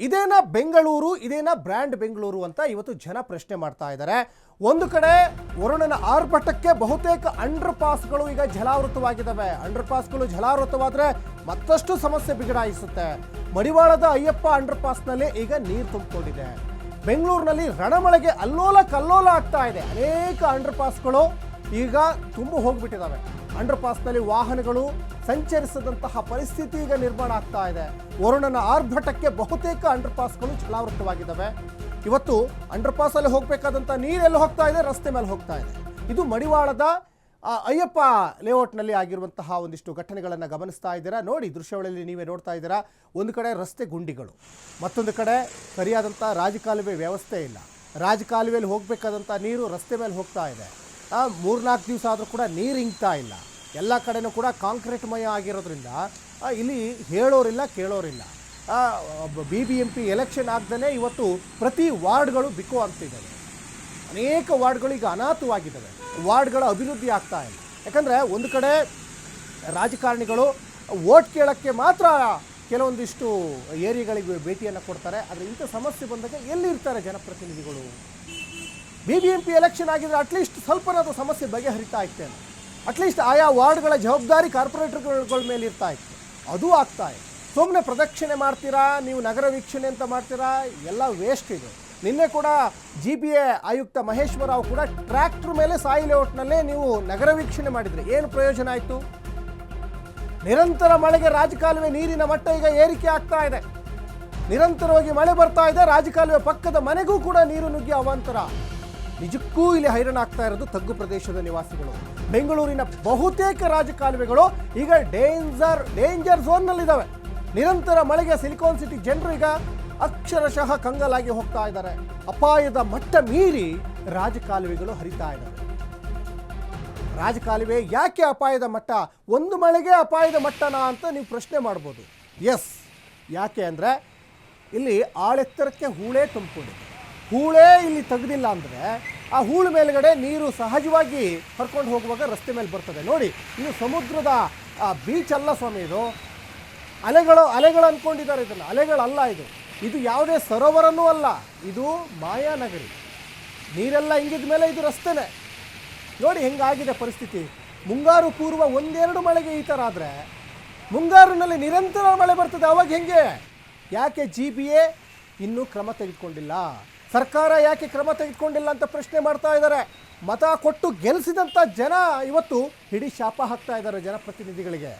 ಇದೇನಾ ಬೆಂಗಳೂರು, ಇದೇನಾ ಬ್ರ್ಯಾಂಡ್ ಬೆಂಗಳೂರು ಅಂತ ಇವತ್ತು ಜನ ಪ್ರಶ್ನೆ ಮಾಡ್ತಾ ಇದ್ದಾರೆ. ಒಂದು ಕಡೆ ವರುಣನ ಆರ್ಭಟಕ್ಕೆ ಬಹುತೇಕ ಅಂಡರ್ ಪಾಸ್ಗಳು ಈಗ ಜಲಾವೃತವಾಗಿದ್ದಾವೆ. ಅಂಡರ್ ಪಾಸ್ಗಳು ಜಲಾವೃತವಾದರೆ ಮತ್ತಷ್ಟು ಸಮಸ್ಯೆ ಬಿಗಡಾಯಿಸುತ್ತೆ. ಮಡಿವಾಳದ ಅಯ್ಯಪ್ಪ ಅಂಡರ್ ಪಾಸ್ನಲ್ಲಿ ಈಗ ನೀರು ತುಂಬಿಕೊಂಡಿದೆ. ಬೆಂಗಳೂರಿನಲ್ಲಿ ರಣಮಳೆಗೆ ಅಲ್ಲೋಲ ಕಲ್ಲೋಲ ಆಗ್ತಾ ಇದೆ. ಅನೇಕ ಅಂಡರ್ ಪಾಸ್ಗಳು ಈಗ ತುಂಬ ಹೋಗ್ಬಿಟ್ಟಿದ್ದಾವೆ. ಅಂಡರ್ ಪಾಸ್ನಲ್ಲಿ ವಾಹನಗಳು ಸಂಚರಿಸದಂತಹ ಪರಿಸ್ಥಿತಿ ಈಗ ನಿರ್ಮಾಣ ಆಗ್ತಾ ಇದೆ. ವರುಣನ ಆರ್ಭಟಕ್ಕೆ ಬಹುತೇಕ ಅಂಡರ್ ಪಾಸ್ಗಳು ಜಲಾವೃತವಾಗಿದ್ದಾವೆ. ಇವತ್ತು ಅಂಡರ್ ಪಾಸಲ್ಲಿ ಹೋಗಬೇಕಾದಂಥ ನೀರೆಲ್ಲಿ ಹೋಗ್ತಾ ಇದೆ? ರಸ್ತೆ ಮೇಲೆ ಹೋಗ್ತಾ ಇದೆ. ಇದು ಮಡಿವಾಳದ ಅಯ್ಯಪ್ಪ ಲೇಔಟ್ನಲ್ಲಿ ಆಗಿರುವಂತಹ ಒಂದಿಷ್ಟು ಘಟನೆಗಳನ್ನು ಗಮನಿಸ್ತಾ ಇದ್ದೀರಾ. ನೋಡಿ, ದೃಶ್ಯಾವಳಿಯಲ್ಲಿ ನೀವೇ ನೋಡ್ತಾ ಇದ್ದೀರಾ. ಒಂದು ಕಡೆ ರಸ್ತೆ ಗುಂಡಿಗಳು, ಮತ್ತೊಂದು ಕಡೆ ಸರಿಯಾದಂಥ ರಾಜಕಾಲುವೆ ವ್ಯವಸ್ಥೆ ಇಲ್ಲ. ರಾಜಕಾಲುವೆಯಲ್ಲಿ ಹೋಗಬೇಕಾದಂಥ ನೀರು ರಸ್ತೆ ಮೇಲೆ ಹೋಗ್ತಾ ಇದೆ. 3-4 ದಿವಸ ಆದರೂ ಕೂಡ ನೀರು ಇಂಗ್ತಾ ಇಲ್ಲ. ಎಲ್ಲ ಕಡೆನೂ ಕೂಡ ಕಾಂಕ್ರೀಟ್ಮಯ ಆಗಿರೋದ್ರಿಂದ ಇಲ್ಲಿ ಹೇಳೋರಿಲ್ಲ ಕೇಳೋರಿಲ್ಲ. BBMP ಎಲೆಕ್ಷನ್ ಆಗದೇ ಇವತ್ತು ಪ್ರತಿ ವಾರ್ಡ್ಗಳು ಬಿಕೋ ಆಗ್ತಿದ್ದಾವೆ. ಅನೇಕ ವಾರ್ಡ್ಗಳು ಈಗ ಅನಾಥವಾಗಿದ್ದಾವೆ. ವಾರ್ಡ್ಗಳ ಅಭಿವೃದ್ಧಿ ಆಗ್ತಾ ಇಲ್ಲ. ಯಾಕಂದರೆ ಒಂದು ಕಡೆ ರಾಜಕಾರಣಿಗಳು ವೋಟ್ ಕೇಳೋಕ್ಕೆ ಮಾತ್ರ ಕೆಲವೊಂದಿಷ್ಟು ಏರಿಯಾಗಳಿಗೆ ಭೇಟಿಯನ್ನು ಕೊಡ್ತಾರೆ. ಆದರೆ ಇಂಥ ಸಮಸ್ಯೆ ಬಂದಾಗ ಎಲ್ಲಿರ್ತಾರೆ ಜನಪ್ರತಿನಿಧಿಗಳು? BBMP ಎಲೆಕ್ಷನ್ ಆಗಿದ್ರೆ ಅಟ್ಲೀಸ್ಟ್ ಸ್ವಲ್ಪನಾದರೂ ಸಮಸ್ಯೆ ಬಗೆಹರಿತಾ ಇತ್ತೇನೆ. ಅಟ್ಲೀಸ್ಟ್ ಆಯಾ ವಾರ್ಡ್ಗಳ ಜವಾಬ್ದಾರಿ ಕಾರ್ಪೊರೇಟರ್ಗಳ ಮೇಲೆ ಇರ್ತಾ ಇತ್ತು. ಅದು ಆಗ್ತಾ ಇದೆ. ಸುಮ್ಮನೆ ಪ್ರದಕ್ಷಿಣೆ ಮಾಡ್ತೀರಾ, ನೀವು ನಗರ ವೀಕ್ಷಣೆ ಅಂತ ಮಾಡ್ತೀರಾ, ಎಲ್ಲ ವೇಸ್ಟ್ ಇದು. ನಿನ್ನೆ ಕೂಡ GBA ಆಯುಕ್ತ ಮಹೇಶ್ವರ ರಾವ್ ಕೂಡ ಟ್ರ್ಯಾಕ್ಟರ್ ಮೇಲೆ ಸಾಯಿ ಲೇಔಟ್ನಲ್ಲೇ ನೀವು ನಗರ ವೀಕ್ಷಣೆ ಮಾಡಿದ್ರಿ. ಏನು ಪ್ರಯೋಜನ ಆಯಿತು? ನಿರಂತರ ಮಳೆಗೆ ರಾಜಕಾಲುವೆ ನೀರಿನ ಮಟ್ಟ ಈಗ ಏರಿಕೆ ಆಗ್ತಾ ಇದೆ. ನಿರಂತರವಾಗಿ ಮಳೆ ಬರ್ತಾ ಇದೆ. ರಾಜಕಾಲುವೆ ಪಕ್ಕದ ಮನೆಗೂ ಕೂಡ ನೀರು ನುಗ್ಗಿ ಅವಾಂತರ. ನಿಜಕ್ಕೂ ಇಲ್ಲಿ ಹೈರಾಣ ಆಗ್ತಾ ಇರೋದು ತಗ್ಗು ಪ್ರದೇಶದ ನಿವಾಸಿಗಳು. ಬೆಂಗಳೂರಿನ ಬಹುತೇಕ ರಾಜಕಾಲುವೆಗಳು ಈಗ ಡೇಂಜರ್ ಝೋನ್ನಲ್ಲಿದ್ದಾವೆ. ನಿರಂತರ ಮಳೆಗೆ ಸಿಲಿಕಾನ್ ಸಿಟಿ ಜನರು ಈಗ ಅಕ್ಷರಶಃ ಕಂಗಾಲಾಗಿ ಹೋಗ್ತಾ ಇದ್ದಾರೆ. ಅಪಾಯದ ಮಟ್ಟ ಮೀರಿ ರಾಜಕಾಲುವೆಗಳು ಹರಿತಾ ಇದ್ದಾವೆ. ರಾಜಕಾಲುವೆ ಯಾಕೆ ಅಪಾಯದ ಮಟ್ಟ? ಒಂದು ಮಳೆಗೆ ಅಪಾಯದ ಮಟ್ಟನಾ ಅಂತ ನೀವು ಪ್ರಶ್ನೆ ಮಾಡ್ಬೋದು. ಎಸ್, ಯಾಕೆ ಅಂದರೆ ಇಲ್ಲಿ ಆಳೆತ್ತರಕ್ಕೆ ಹೂಳೇ ತುಂಬಿಕೊಂಡಿದೆ. ಹೂಳೇ ಇಲ್ಲಿ ತೆಗೆದಿಲ್ಲ ಅಂದರೆ ಆ ಹೂಳು ಮೇಲ್ಗಡೆ ನೀರು ಸಹಜವಾಗಿ ಹರ್ಕೊಂಡು ಹೋಗುವಾಗ ರಸ್ತೆ ಮೇಲೆ ಬರ್ತದೆ. ನೋಡಿ, ಇದು ಸಮುದ್ರದ ಬೀಚ್ ಅಲ್ಲ ಸ್ವಾಮಿ, ಇದು ಅಲೆಗಳು ಅಂದ್ಕೊಂಡಿದ್ದಾರೆ. ಇದನ್ನು ಅಲೆಗಳಲ್ಲ, ಇದು ಯಾವುದೇ ಸರೋವರನೂ ಅಲ್ಲ. ಇದು ಮಾಯಾನಗರಿ. ನೀರೆಲ್ಲ ಹಿಂಗಿದ ಮೇಲೆ ಇದು ರಸ್ತೆನೇ. ನೋಡಿ ಹೆಂಗಾಗಿದೆ ಪರಿಸ್ಥಿತಿ. ಮುಂಗಾರು ಪೂರ್ವ 1-2 ಮಳೆಗೆ ಈ ಥರ ಆದರೆ ಮುಂಗಾರಿನಲ್ಲಿ ನಿರಂತರ ಮಳೆ ಬರ್ತದೆ. ಅವಾಗ ಹೆಂಗೆ? ಯಾಕೆ GBA ಇನ್ನೂ ಕ್ರಮ ತೆಗೆದುಕೊಂಡಿಲ್ಲ? ಸರ್ಕಾರ ಯಾಕೆ ಕ್ರಮ ತೆಗೆದುಕೊಂಡಿಲ್ಲ ಅಂತ ಪ್ರಶ್ನೆ ಮಾಡ್ತಾ ಇದ್ದಾರೆ. ಮತ ಕೊಟ್ಟು ಗೆಲ್ಲಿಸಿದಂಥ ಜನ ಇವತ್ತು ಹಿಡಿ ಶಾಪ ಹಾಕ್ತಾ ಇದ್ದಾರೆ ಜನಪ್ರತಿನಿಧಿಗಳಿಗೆ.